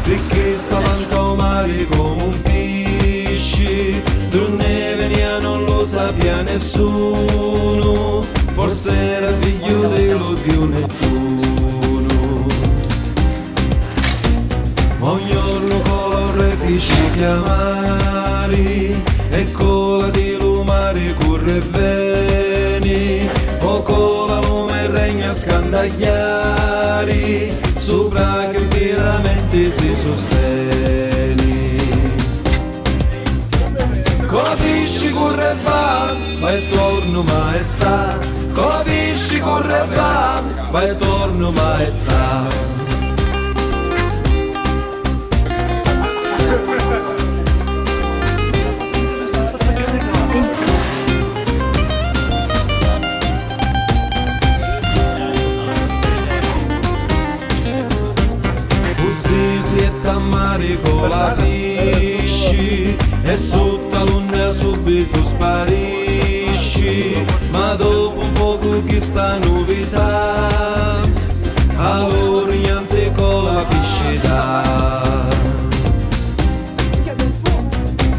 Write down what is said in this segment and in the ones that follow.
perché stavano male come un pesce, donne venia non lo sapeva nessuno, forse era figlio dello dio Nettuno. Ogni giorno con l'orefici chiamari e con la di lumare corre bene, o con la lume regna scandagliari, sopra che veramente si sostiene. Con la pesci corre e va e torno maestà, con la pesci corre e va e torno maestà. Si è tammare con la pesci e sotto l'onda subito sparisci, ma dopo un poco che sta novità allora niente con la pescità.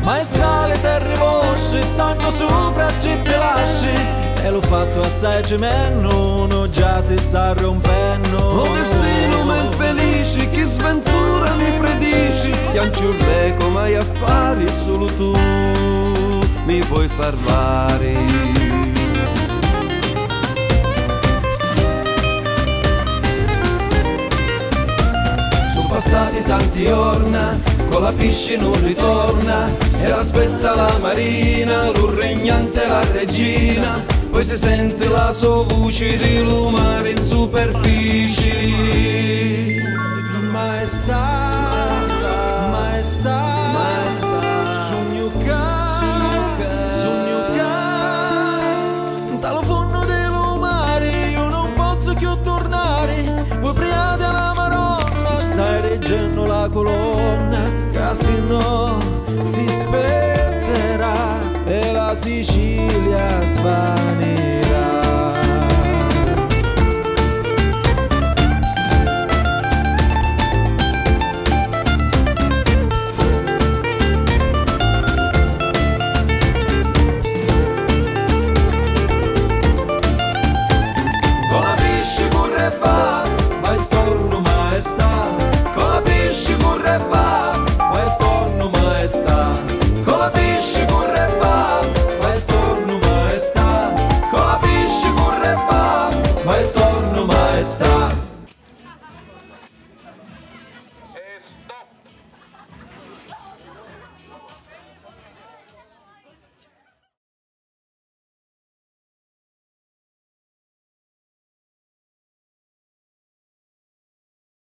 Maestra, le terre vostre stanno sopra gepelasci e l'ho fatto assai gemello, non già si sta rompendo. Oh destino ma infelice, che sventura mi predici, che anciurre come hai affari, solo tu mi puoi salvare. Sono passati tanti giorni, con la pesce non ritorna, e aspetta la marina, lo regnante la regina, poi si sente la sua voce di lumare in superficie. Maestà, maestà, sogno che dal fondo dello mare io non posso più tornare, voi prima della Madonna stai reggendo la colonna, che se no si spezzerà e la Sicilia svanirà. Con la pesce corre e va e torno maestà, con la pesce corre e va e torno maestà, con la pesce corre